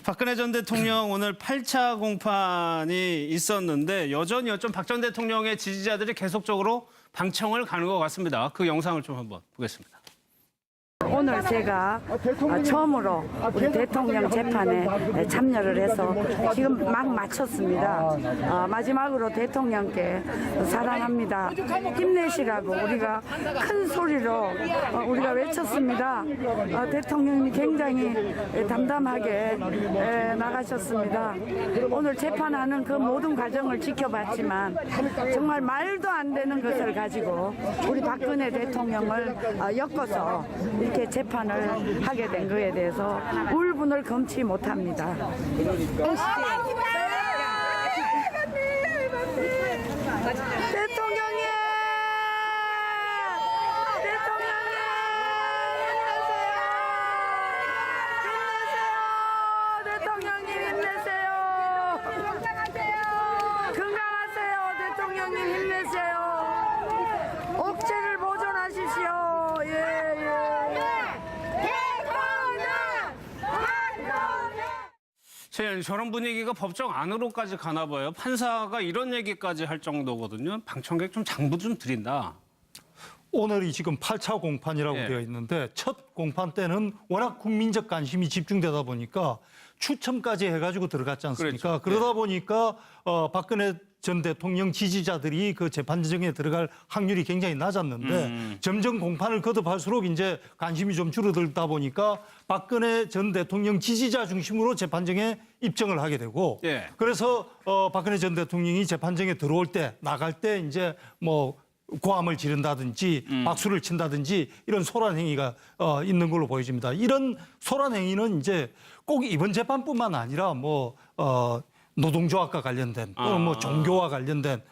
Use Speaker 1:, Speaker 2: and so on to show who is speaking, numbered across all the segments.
Speaker 1: 박근혜 전 대통령 오늘 8차 공판이 있었는데 여전히 박 전 대통령의 지지자들이 계속적으로 방청을 가는 것 같습니다. 그 영상을 좀 한번 보겠습니다.
Speaker 2: 오늘 제가 처음으로 우리 대통령 재판에 참여를 해서 지금 막 마쳤습니다. 마지막으로 대통령께 사랑합니다, 힘내시라고 우리가 큰 소리로 우리가 외쳤습니다. 대통령이 굉장히 담담하게 나가셨습니다. 오늘 재판하는 그 모든 과정을 지켜봤지만 정말 말도 안 되는 것을 가지고 우리 박근혜 대통령을 엮어서 이렇게 재판을 하게 된 것에 대해서 울분을 금치 못합니다. 대통령님 힘내세요. 건강하세요. 대통령님 힘내세요. 옥체를 보존하십시오.
Speaker 1: 저런 분위기가 법정 안으로까지 가나 봐요. 판사가 이런 얘기까지 할 정도거든요. 방청객 좀 장부 좀 드린다.
Speaker 3: 오늘이 지금 8차 공판이라고 되어 있는데 첫 공판 때는 워낙 국민적 관심이 집중되다 보니까 추첨까지 해가지고 들어갔지 않습니까?
Speaker 1: 그렇죠.
Speaker 3: 그러다 보니까 박근혜 전 대통령 지지자들이 그 재판정에 들어갈 확률이 굉장히 낮았는데 점점 공판을 거듭할수록 이제 관심이 좀 줄어들다 보니까 박근혜 전 대통령 지지자 중심으로 재판정에 입정을 하게 되고 그래서 박근혜 전 대통령이 재판정에 들어올 때 나갈 때 이제 뭐 고함을 지른다든지 박수를 친다든지 이런 소란 행위가 있는 걸로 보여집니다. 이런 소란 행위는 이제 꼭 이번 재판뿐만 아니라 노동조합과 관련된 또는 뭐 종교와 관련된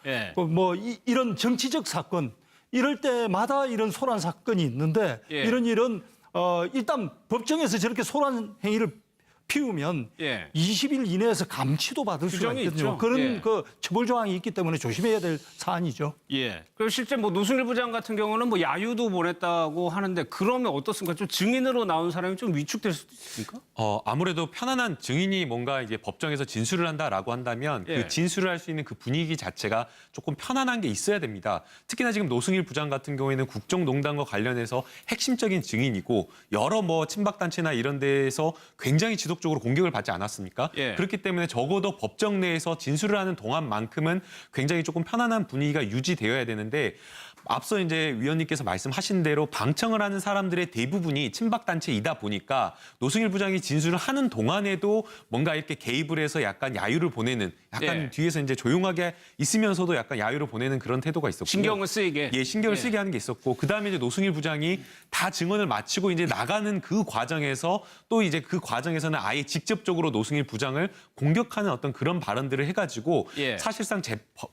Speaker 3: 이런 정치적 사건 이럴 때마다 이런 소란 사건이 있는데 이런 일은 일단 법정에서 저렇게 소란 행위를 피우면 20일 이내에서 감치도 받을 수가 있거든요.
Speaker 1: 있죠.
Speaker 3: 그런 그 처벌 조항이 있기 때문에 조심해야 될 사안이죠.
Speaker 1: 그리고 실제 노승일 부장 같은 경우는 야유도 보냈다고 하는데 그러면 어떻습니까? 좀 증인으로 나온 사람이 좀 위축될 수도 있습니까?
Speaker 4: 아무래도 편안한 증인이 뭔가 이제 법정에서 진술을 한다라고 한다면 그 진술을 할 수 있는 그 분위기 자체가 조금 편안한 게 있어야 됩니다. 특히나 지금 노승일 부장 같은 경우에는 국정농단과 관련해서 핵심적인 증인이고 여러 친박단체나 이런 데에서 굉장히 지속적으로 공격을 받지 않았습니까? 그렇기 때문에 적어도 법정 내에서 진술을 하는 동안만큼은 굉장히 조금 편안한 분위기가 유지되어야 되는데 앞서 이제 위원님께서 말씀하신 대로 방청을 하는 사람들의 대부분이 친박단체이다 보니까 노승일 부장이 진술을 하는 동안에도 뭔가 이렇게 개입을 해서 약간 야유를 보내는 약간 뒤에서 이제 조용하게 있으면서도 약간 야유를 보내는 그런 태도가 있었고
Speaker 1: 신경을 쓰이게.
Speaker 4: 신경을 쓰게 하는 게 있었고 그다음에 이제 노승일 부장이 다 증언을 마치고 이제 나가는 그 과정에서 또 이제 그 과정에서는 아예 직접적으로 노승일 부장을 공격하는 어떤 그런 발언들을 해가지고 사실상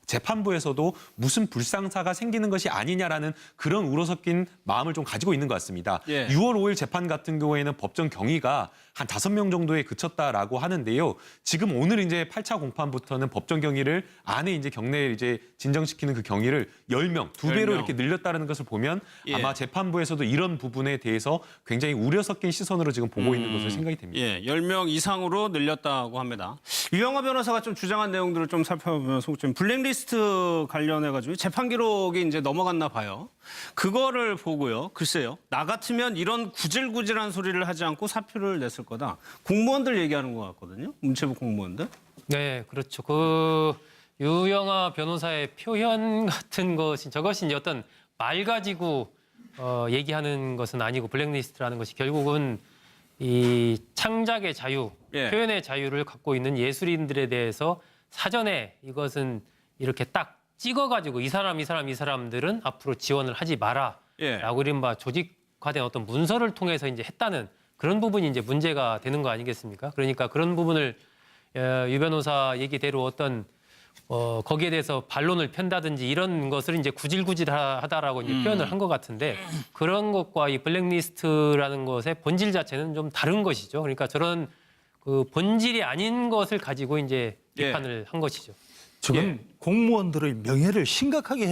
Speaker 4: 재판부에서도 무슨 불상사가 생기는 것이 아니냐라는 그런 우러 섞인 마음을 좀 가지고 있는 것 같습니다. 6월 5일 재판 같은 경우에는 법정 경위가 한 5명 정도에 그쳤다라고 하는데요. 지금 오늘 이제 8차 공판부터는 법정 경위를 안에 이제 경내에 이제 진정시키는 그 경위를 10명, 2배로 이렇게 늘렸다는 것을 보면 아마 재판부에서도 이런 부분에 대해서 굉장히 우려 섞인 시선으로 지금 보고 있는 것으로 생각이 됩니다.
Speaker 1: 10명 이상으로 늘렸다고 합니다. 유영하 변호사가 좀 주장한 내용들을 좀 살펴보면서 좀 블랙리스트 관련해가지고 재판 기록이 이제 넘어갔나 봐요. 그거를 보고요. 글쎄요. 나 같으면 이런 구질구질한 소리를 하지 않고 사표를 냈을 거다. 공무원들 얘기하는 것 같거든요. 문체부 공무원들.
Speaker 5: 네, 그렇죠. 그 유영하 변호사의 표현 같은 것이 저것이 이제 어떤 말 가지고 얘기하는 것은 아니고 블랙리스트라는 것이 결국은 이 창작의 자유, 표현의 자유를 갖고 있는 예술인들에 대해서 사전에 이것은 이렇게 딱 찍어가지고 이 사람들은 앞으로 지원을 하지 마라라고 이른바 조직화된 어떤 문서를 통해서 이제 했다는 그런 부분이 이제 문제가 되는 거 아니겠습니까? 그러니까 그런 부분을 유 변호사 얘기대로 어떤 거기에 대해서 반론을 편다든지 이런 것을 이제 구질구질하다라고 이제 표현을 한 것 같은데 그런 것과 이 블랙리스트라는 것의 본질 자체는 좀 다른 것이죠. 그러니까 저런 그 본질이 아닌 것을 가지고 이제 비판을 한 것이죠.
Speaker 3: 지금 공무원들의 명예를 심각하게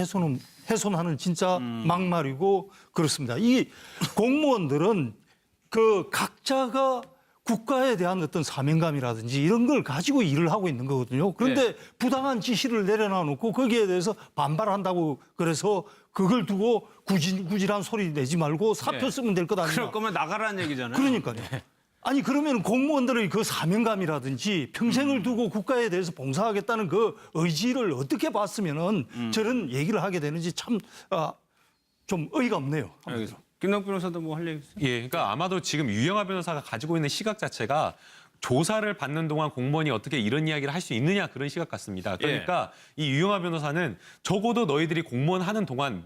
Speaker 3: 훼손하는 진짜 막말이고 그렇습니다. 이 공무원들은 그 각자가 국가에 대한 어떤 사명감이라든지 이런 걸 가지고 일을 하고 있는 거거든요. 그런데 부당한 지시를 내려놔 놓고 거기에 대해서 반발한다고 그래서 그걸 두고 구질구질한 소리 내지 말고 사표 쓰면 될 것 아니냐.
Speaker 1: 그럴 거면 나가라는 얘기잖아요.
Speaker 3: 그러니까요. 아니 그러면 공무원들의 그 사명감이라든지 평생을 두고 국가에 대해서 봉사하겠다는 그 의지를 어떻게 봤으면은 저런 얘기를 하게 되는지 참 좀 어이가 없네요.
Speaker 1: 알겠습니다. 김남국 변호사도 뭐 할 얘기 있어요?
Speaker 4: 예, 그러니까 아마도 지금 유영하 변호사가 가지고 있는 시각 자체가 조사를 받는 동안 공무원이 어떻게 이런 이야기를 할 수 있느냐 그런 시각 같습니다. 그러니까 이 유영하 변호사는 적어도 너희들이 공무원 하는 동안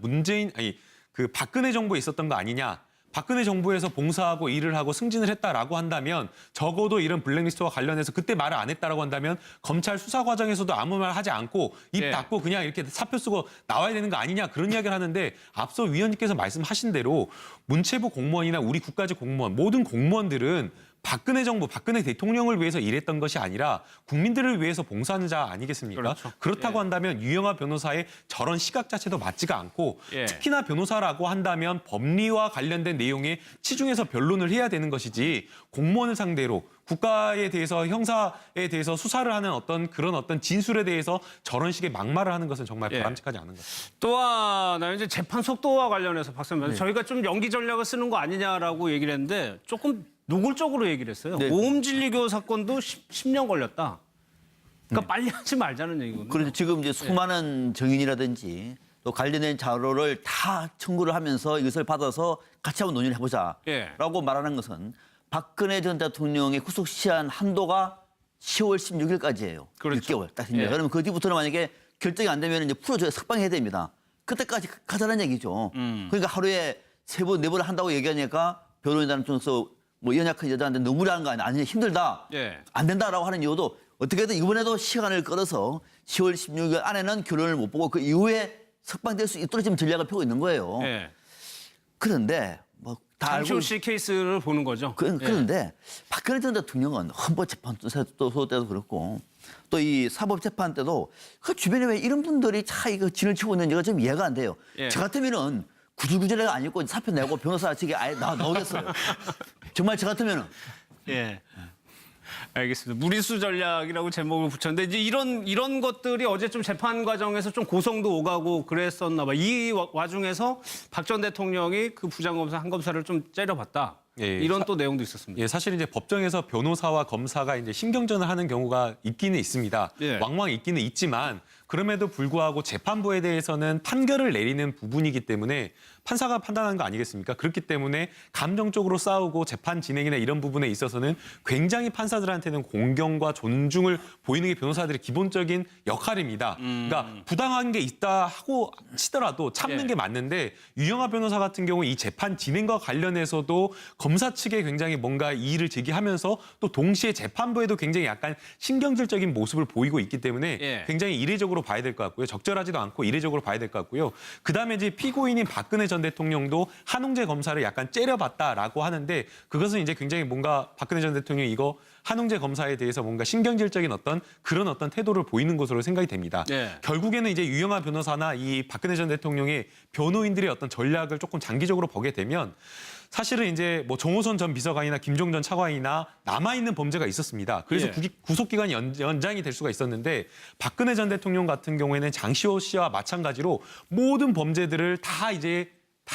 Speaker 4: 그 박근혜 정부에 있었던 거 아니냐. 박근혜 정부에서 봉사하고 일을 하고 승진을 했다라고 한다면 적어도 이런 블랙리스트와 관련해서 그때 말을 안 했다라고 한다면 검찰 수사 과정에서도 아무 말 하지 않고 입 닫고 그냥 이렇게 사표 쓰고 나와야 되는 거 아니냐 그런 이야기를 하는데 앞서 위원님께서 말씀하신 대로 문체부 공무원이나 우리 국가직 공무원 모든 공무원들은 박근혜 정부, 박근혜 대통령을 위해서 일했던 것이 아니라 국민들을 위해서 봉사하는 자 아니겠습니까?
Speaker 1: 그렇죠.
Speaker 4: 그렇다고 한다면 유영하 변호사의 저런 시각 자체도 맞지가 않고 특히나 변호사라고 한다면 법리와 관련된 내용에 치중해서 변론을 해야 되는 것이지 공무원을 상대로 국가에 대해서 형사에 대해서 수사를 하는 그런 진술에 대해서 저런 식의 막말을 하는 것은 정말 바람직하지 않은 것 같습니다.
Speaker 1: 또 하나 이제 재판 속도와 관련해서 박사님 저희가 좀 연기 전략을 쓰는 거 아니냐라고 얘기를 했는데 조금 노골적으로 얘기를 했어요. 오음진리교 사건도 10년 걸렸다. 그러니까 빨리 하지 말자는 얘기거든요.
Speaker 6: 그래서 지금 이제 수많은 증인이라든지 또 관련된 자료를 다 청구를 하면서 이것을 받아서 같이 한번 논의를 해보자라고 말하는 것은 박근혜 전 대통령의 구속 시한 한도가 10월 16일까지예요.
Speaker 1: 그렇죠.
Speaker 6: 6개월 딱 됩니다. 그러면 그 뒤부터는 만약에 결정이 안 되면 이제 풀어줘야 석방해야 됩니다. 그때까지 가자는 얘기죠. 그러니까 하루에 3번, 4번을 한다고 얘기하니까 변호인단은 쪽에서 뭐 연약한 여자한테 너무나는 거 아니냐, 힘들다, 안 된다라고 하는 이유도 어떻게든 이번에도 시간을 끌어서 10월 16일 안에는 결론을 못 보고 그 이후에 석방될 수 있도록 지금 전략을 펴고 있는 거예요. 그런데 뭐 다 알고
Speaker 1: 장시호 씨 케이스를 보는 거죠.
Speaker 6: 그런데 박근혜 전 대통령은 헌법재판소 때도 그렇고 또 이 사법재판 때도 그 주변에 왜 이런 분들이 이거 진을 치고 있는지가 좀 이해가 안 돼요. 저 같으면은 구질구질해가 안 입고 사표 내고 변호사 측에 아예 나오겠어요. 정말 저 같으면은.
Speaker 1: 알겠습니다. 무리수 전략이라고 제목을 붙였는데 이제 이런 것들이 어제 좀 재판 과정에서 좀 고성도 오가고 그랬었나 봐. 이 와중에서 박 전 대통령이 그 부장검사 한 검사를 좀 째려봤다. 이런 또 내용도 있었습니다.
Speaker 4: 사실 이제 법정에서 변호사와 검사가 이제 신경전을 하는 경우가 있기는 있습니다. 왕왕 있기는 있지만 그럼에도 불구하고 재판부에 대해서는 판결을 내리는 부분이기 때문에 판사가 판단하는 거 아니겠습니까? 그렇기 때문에 감정적으로 싸우고 재판 진행이나 이런 부분에 있어서는 굉장히 판사들한테는 공경과 존중을 보이는 게 변호사들의 기본적인 역할입니다. 그러니까 부당한 게 있다 하고 치더라도 참는 게 맞는데 유영하 변호사 같은 경우 이 재판 진행과 관련해서도 검사 측에 굉장히 뭔가 이의를 제기하면서 또 동시에 재판부에도 굉장히 약간 신경질적인 모습을 보이고 있기 때문에 굉장히 이례적으로 봐야 될 것 같고요. 적절하지도 않고 이례적으로 봐야 될 것 같고요. 그다음에 이제 피고인인 박근혜 전 대통령도 한웅재 검사를 약간 째려봤다라고 하는데 그것은 이제 굉장히 뭔가 박근혜 전 대통령이 이거 한웅재 검사에 대해서 뭔가 신경질적인 그런 태도를 보이는 것으로 생각이 됩니다. 결국에는 이제 유영하 변호사나 이 박근혜 전 대통령의 변호인들의 전략을 조금 장기적으로 보게 되면 사실은 이제 뭐 정호선 전 비서관이나 김종 전 차관이나 남아있는 범죄가 있었습니다. 그래서 구속기간이 연장이 될 수가 있었는데 박근혜 전 대통령 같은 경우에는 장시호 씨와 마찬가지로 모든 범죄들을 다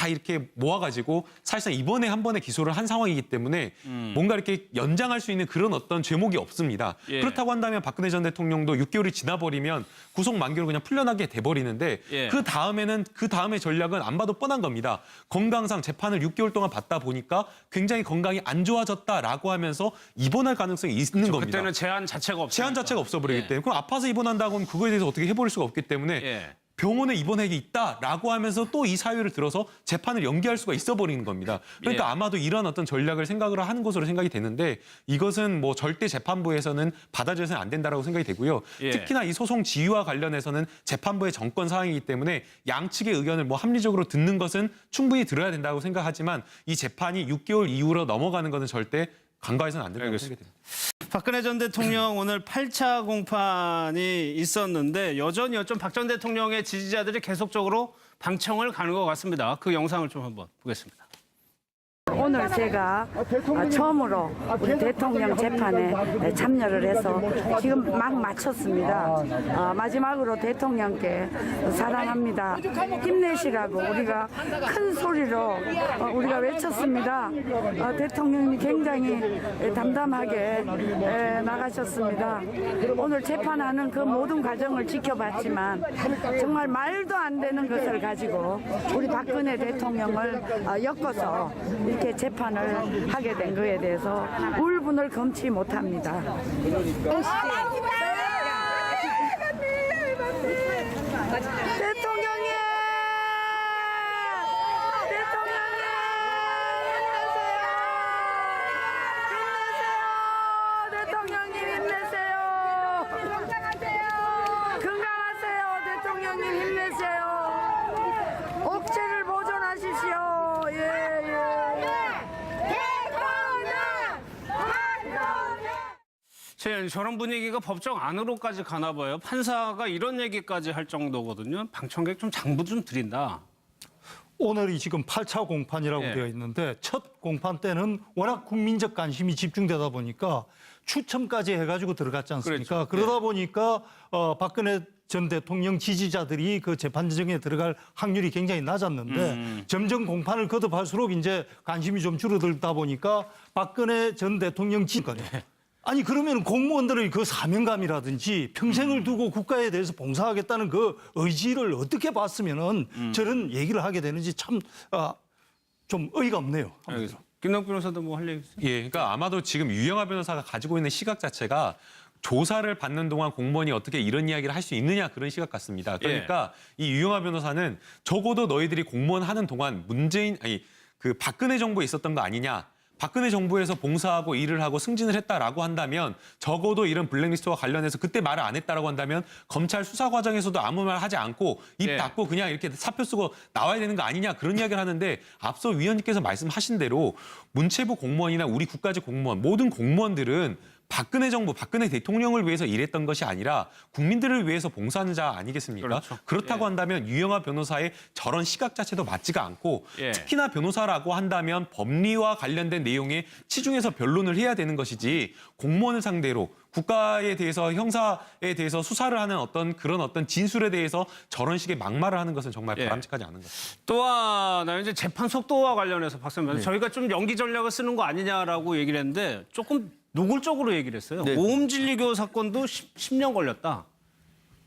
Speaker 4: 이렇게 모아가지고 사실상 이번에 한 번에 기소를 한 상황이기 때문에 뭔가 이렇게 연장할 수 있는 그런 죄목이 없습니다. 그렇다고 한다면 박근혜 전 대통령도 6개월이 지나버리면 구속 만기로 그냥 풀려나게 돼버리는데 그 다음의 전략은 안 봐도 뻔한 겁니다. 건강상 재판을 6개월 동안 받다 보니까 굉장히 건강이 안 좋아졌다라고 하면서 입원할 가능성이 있는 겁니다.
Speaker 1: 그때는 제한 자체가
Speaker 4: 없어버리기 때문에 그럼 아파서 입원한다고 하면 그거에 대해서 어떻게 해버릴 수가 없기 때문에 병원에 입원액이 있다라고 하면서 또 이 사유를 들어서 재판을 연기할 수가 있어 버리는 겁니다. 그러니까 아마도 이런 전략을 생각을 하는 것으로 생각이 되는데 이것은 뭐 절대 재판부에서는 받아줘서는 안 된다라고 생각이 되고요. 특히나 이 소송 지휘와 관련해서는 재판부의 정권 사항이기 때문에 양측의 의견을 뭐 합리적으로 듣는 것은 충분히 들어야 된다고 생각하지만 이 재판이 6개월 이후로 넘어가는 것은 절대 간과해서는 안 된다고 생각이 됩니다.
Speaker 1: 박근혜 전 대통령 오늘 8차 공판이 있었는데 여전히 박 전 대통령의 지지자들이 계속적으로 방청을 가는 것 같습니다. 그 영상을 좀 한번 보겠습니다.
Speaker 2: 오늘 제가 처음으로 우리 대통령 재판에 참여를 해서 지금 막 마쳤습니다. 마지막으로 대통령께 사랑합니다, 힘내시라고 우리가 큰 소리로 우리가 외쳤습니다. 대통령이 굉장히 담담하게 나가셨습니다. 오늘 재판하는 그 모든 과정을 지켜봤지만 정말 말도 안 되는 것을 가지고 우리 박근혜 대통령을 엮어서 이렇게 재판을 하게 된 거에 대해서 울분을 금치 못합니다. 대통령님! 대통령님 힘내세요! 건강하세요! 대통령님 힘내세요! 억제를 보존하십시오! 예.
Speaker 1: 저런 분위기가 법정 안으로까지 가나 봐요. 판사가 이런 얘기까지 할 정도거든요. 방청객 좀 장부 좀 드린다.
Speaker 3: 오늘이 지금 8차 공판이라고
Speaker 1: 예.
Speaker 3: 되어 있는데 첫 공판 때는 워낙 국민적 관심이 집중되다 보니까 추첨까지 해가지고 들어갔지 않습니까?
Speaker 1: 그렇죠.
Speaker 3: 그러다 보니까 박근혜 전 대통령 지지자들이 그 재판정에 들어갈 확률이 굉장히 낮았는데 점점 공판을 거듭할수록 이제 관심이 좀 줄어들다 보니까 박근혜 전 대통령 아니 그러면 공무원들의 그 사명감이라든지 평생을 두고 국가에 대해서 봉사하겠다는 그 의지를 어떻게 봤으면은 저런 얘기를 하게 되는지 참 좀 어이가 없네요.
Speaker 1: 알겠습니다. 김남국 변호사도 뭐 할 얘기 있어요?
Speaker 4: 예, 그러니까 아마도 지금 유영하 변호사가 가지고 있는 시각 자체가 조사를 받는 동안 공무원이 어떻게 이런 이야기를 할 수 있느냐 그런 시각 같습니다. 그러니까 이 유영하 변호사는 적어도 너희들이 공무원 하는 동안 그 박근혜 정부에 있었던 거 아니냐. 박근혜 정부에서 봉사하고 일을 하고 승진을 했다라고 한다면 적어도 이런 블랙리스트와 관련해서 그때 말을 안 했다라고 한다면 검찰 수사 과정에서도 아무 말 하지 않고 입 닫고 그냥 이렇게 사표 쓰고 나와야 되는 거 아니냐 그런 이야기를 하는데 앞서 위원님께서 말씀하신 대로 문체부 공무원이나 우리 국가직 공무원 모든 공무원들은 박근혜 정부, 박근혜 대통령을 위해서 일했던 것이 아니라 국민들을 위해서 봉사하는 자 아니겠습니까?
Speaker 1: 그렇죠.
Speaker 4: 그렇다고 한다면 유영하 변호사의 저런 시각 자체도 맞지가 않고 특히나 변호사라고 한다면 법리와 관련된 내용에 치중해서 변론을 해야 되는 것이지 공무원을 상대로 국가에 대해서 형사에 대해서 수사를 하는 그런 진술에 대해서 저런 식의 막말을 하는 것은 정말 바람직하지 않은 것 같습니다.
Speaker 1: 또 하나 이제 재판 속도와 관련해서 박사님 변호사 저희가 좀 연기 전략을 쓰는 거 아니냐라고 얘기를 했는데 조금 노골적으로 얘기를 했어요.
Speaker 6: 네.
Speaker 1: 오음진리교 사건도 10년 걸렸다.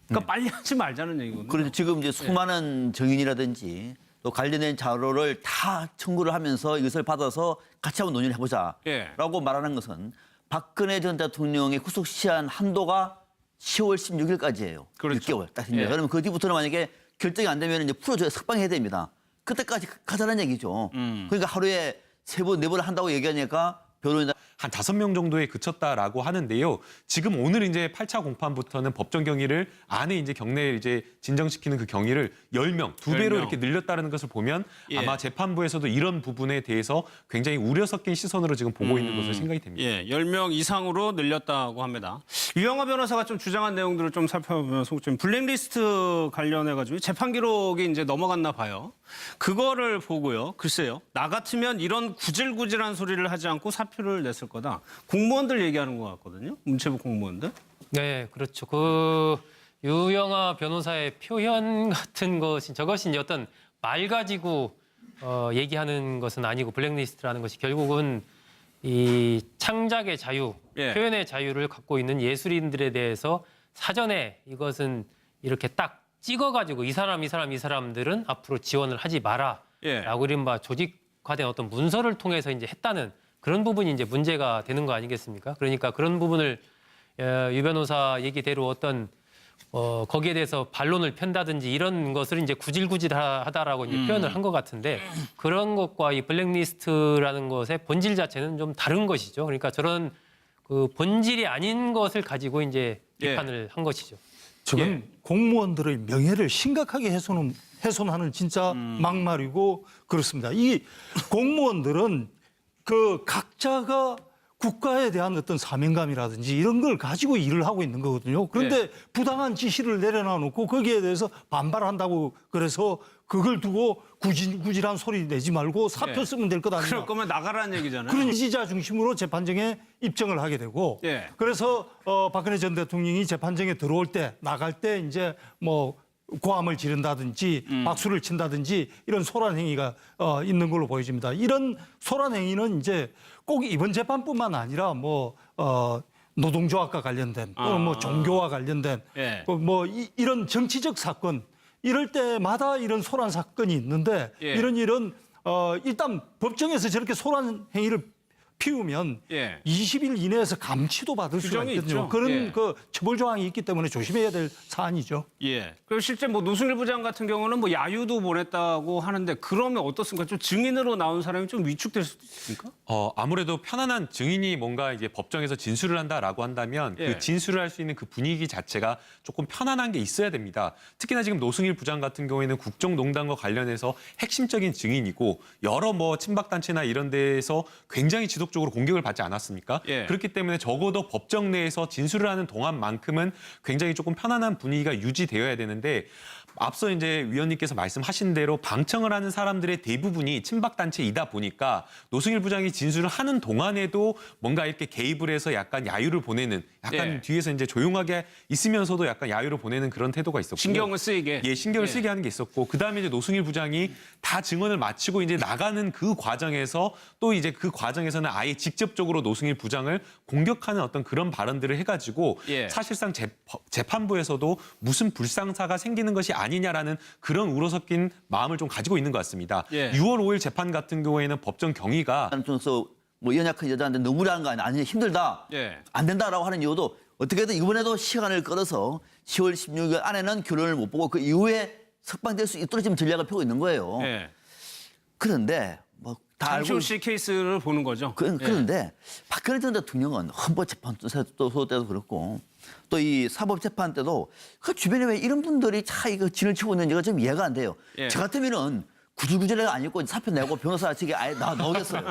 Speaker 1: 그러니까 빨리 하지 말자는 얘기거든요.
Speaker 6: 그래서 지금 이제 수많은 증인이라든지 또 관련된 자료를 다 청구를 하면서 이것을 받아서 같이 한번 논의를 해보자라고 말하는 것은 박근혜 전 대통령의 구속 시한 한도가 10월 16일까지예요.
Speaker 1: 그렇죠.
Speaker 6: 6개월 딱 됩니다. 그러면 그 뒤부터는 만약에 결정이 안 되면 이제 풀어줘야 석방해야 됩니다. 그때까지 가자는 얘기죠. 그러니까 하루에 3번, 4번을 한다고 얘기하니까 변호인단
Speaker 4: 한 5명 정도에 그쳤다라고 하는데요. 지금 오늘 이제 8차 공판부터는 법정 경위를 안에 이제 경내에 이제 진정시키는 그 경위를 10명, 2배로
Speaker 1: 10명.
Speaker 4: 이렇게 늘렸다는 것을 보면 아마 재판부에서도 이런 부분에 대해서 굉장히 우려 섞인 시선으로 지금 보고 있는 것으로 생각이 됩니다.
Speaker 1: 예, 10명 이상으로 늘렸다고 합니다. 유영하 변호사가 좀 주장한 내용들을 좀 살펴보면서 좀 블랙리스트 관련해가지고 재판 기록이 이제 넘어갔나 봐요. 그거를 보고요. 글쎄요. 나 같으면 이런 구질구질한 소리를 하지 않고 사표를 냈을 거다. 공무원들 얘기하는 것 같거든요. 문체부 공무원들.
Speaker 5: 네, 그렇죠. 그 유영하 변호사의 표현 같은 것이 저것이 이제 어떤 말 가지고 얘기하는 것은 아니고 블랙리스트라는 것이 결국은 이 창작의 자유, 표현의 자유를 갖고 있는 예술인들에 대해서 사전에 이것은 이렇게 딱 찍어가지고 이 사람들은 앞으로 지원을 하지 마라라고 이른바 조직화된 어떤 문서를 통해서 이제 했다는 그런 부분이 이제 문제가 되는 거 아니겠습니까? 그러니까 그런 부분을 유 변호사 얘기대로 어떤 거기에 대해서 반론을 편다든지 이런 것을 이제 구질구질하다라고 이제 표현을 한 것 같은데 그런 것과 이 블랙리스트라는 것의 본질 자체는 좀 다른 것이죠. 그러니까 저런 그 본질이 아닌 것을 가지고 이제 비판을 한 것이죠.
Speaker 3: 지금 공무원들의 명예를 심각하게 훼손하는 진짜 막말이고 그렇습니다. 이 공무원들은 그 각자가 국가에 대한 어떤 사명감이라든지 이런 걸 가지고 일을 하고 있는 거거든요. 그런데 부당한 지시를 내려놔 놓고 거기에 대해서 반발한다고 그래서 그걸 두고 구질구질한 소리 내지 말고 사표 쓰면 될 것 아니냐.
Speaker 1: 그럴 거면 나가라는 얘기잖아요.
Speaker 3: 그런 지지자 중심으로 재판정에 입증을 하게 되고
Speaker 1: 예.
Speaker 3: 그래서 박근혜 전 대통령이 재판정에 들어올 때 나갈 때 이제 뭐 고함을 지른다든지 박수를 친다든지 이런 소란 행위가 있는 걸로 보여집니다. 이런 소란 행위는 이제 꼭 이번 재판뿐만 아니라 노동조합과 관련된 또는 뭐 종교와 관련된
Speaker 1: 예.
Speaker 3: 이런 정치적 사건 이럴 때마다 이런 소란 사건이 있는데
Speaker 1: 예.
Speaker 3: 이런 일은 일단 법정에서 저렇게 소란 행위를 피우면
Speaker 1: 예.
Speaker 3: 20일 이내에서 감치도 받을 수가
Speaker 1: 규정이
Speaker 3: 있거든요.
Speaker 1: 있죠.
Speaker 3: 그런
Speaker 1: 예.
Speaker 3: 그 처벌 조항이 있기 때문에 조심해야 될 사안이죠.
Speaker 1: 예. 그리고 실제 뭐 노승일 부장 같은 경우는 뭐 야유도 보냈다고 하는데 그러면 어떻습니까? 좀 증인으로 나온 사람이 좀 위축될 수도 있습니까?
Speaker 4: 아무래도 편안한 증인이 뭔가 이제 법정에서 진술을 한다라고 한다면
Speaker 1: 예.
Speaker 4: 그 진술을 할 수 있는 그 분위기 자체가 조금 편안한 게 있어야 됩니다. 특히나 지금 노승일 부장 같은 경우에는 국정농단과 관련해서 핵심적인 증인이고 여러 뭐 친박단체나 이런 데에서 굉장히 지속적으로 공격을 받지 않았습니까?
Speaker 1: 예.
Speaker 4: 그렇기 때문에 적어도 법정 내에서 진술을 하는 동안만큼은 굉장히 조금 편안한 분위기가 유지되어야 되는데 앞서 이제 위원님께서 말씀하신 대로 방청을 하는 사람들의 대부분이 친박단체이다 보니까 노승일 부장이 진술을 하는 동안에도 뭔가 이렇게 개입을 해서 약간 야유를 보내는 약간
Speaker 1: 예.
Speaker 4: 뒤에서 이제 조용하게 있으면서도 약간 야유를 보내는 그런 태도가 있었고
Speaker 1: 신경을 쓰이게.
Speaker 4: 예, 신경을 쓰게 하는 게 있었고 그다음에 이제 노승일 부장이 다 증언을 마치고 이제 나가는 그 과정에서 또 이제 그 과정에서는 아예 직접적으로 노승일 부장을 공격하는 어떤 그런 발언들을 해가지고
Speaker 1: 예.
Speaker 4: 사실상 재판부에서도 무슨 불상사가 생기는 것이 아니냐라는 그런 우러 섞인 마음을 좀 가지고 있는 것 같습니다.
Speaker 1: 예.
Speaker 4: 6월 5일 재판 같은 경우에는 법정 경위가
Speaker 6: 쪽에서 뭐 연약한 여자한테 너무라는 거 아니냐, 힘들다,
Speaker 1: 예.
Speaker 6: 안 된다라고 하는 이유도 어떻게든 이번에도 시간을 끌어서 10월 16일 안에는 결론을 못 보고 그 이후에 석방될 수 있도록 지금 전략을 펴고 있는 거예요.
Speaker 1: 예.
Speaker 6: 그런데 뭐 다 알고
Speaker 1: 장시호 씨 케이스를 보는 거죠.
Speaker 6: 그런데 박근혜 전 대통령은 헌법재판소 때도 그렇고 또 이 사법재판 때도 그 주변에 왜 이런 분들이 차 이거 진을 치고 있는지가 좀 이해가 안 돼요.
Speaker 1: 예.
Speaker 6: 저 같으면은 구질구질해가 안 입고 사표 내고 변호사 측에 아예 나오겠어요.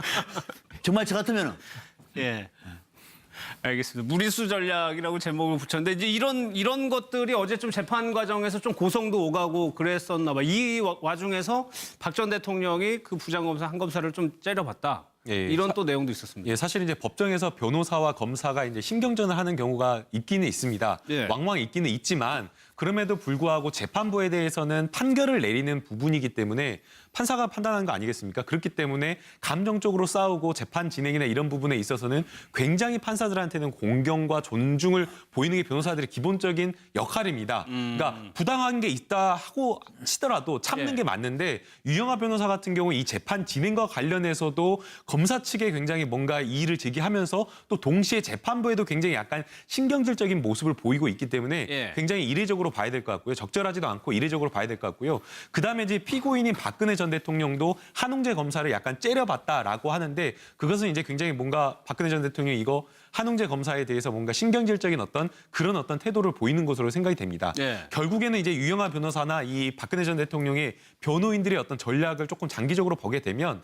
Speaker 6: 정말 저 같으면은.
Speaker 1: 예. 알겠습니다. 무리수 전략이라고 제목을 붙였는데 이제 이런 것들이 어제 좀 재판 과정에서 좀 고성도 오가고 그랬었나 봐. 이 와중에서 박 전 대통령이 그 부장검사 한 검사를 좀 째려봤다.
Speaker 4: 예.
Speaker 1: 이런 또 내용도 있었습니다.
Speaker 4: 예, 사실 이제 법정에서 변호사와 검사가 이제 신경전을 하는 경우가 있기는 있습니다.
Speaker 1: 예.
Speaker 4: 왕왕 있기는 있지만 그럼에도 불구하고 재판부에 대해서는 판결을 내리는 부분이기 때문에 판사가 판단하는 거 아니겠습니까? 그렇기 때문에 감정적으로 싸우고 재판 진행이나 이런 부분에 있어서는 굉장히 판사들한테는 공경과 존중을 보이는 게 변호사들의 기본적인 역할입니다. 그러니까 부당한 게 있다 하고 치더라도 참는
Speaker 1: 예.
Speaker 4: 게 맞는데 유영하 변호사 같은 경우 이 재판 진행과 관련해서도 검사 측에 굉장히 뭔가 이의를 제기하면서 또 동시에 재판부에도 굉장히 약간 신경질적인 모습을 보이고 있기 때문에
Speaker 1: 예.
Speaker 4: 굉장히 이례적으로 봐야 될 것 같고요. 적절하지도 않고 이례적으로 봐야 될 것 같고요. 그다음에 이제 피고인인 박근혜 전 대통령도 한웅재 검사를 약간 째려봤다라고 하는데 그것은 이제 굉장히 뭔가 박근혜 전 대통령이 이거 한웅재 검사에 대해서 뭔가 신경질적인 그런 태도를 보이는 것으로 생각이 됩니다.
Speaker 1: 예.
Speaker 4: 결국에는 이제 유영하 변호사나 이 박근혜 전 대통령의 변호인들의 어떤 전략을 조금 장기적으로 보게 되면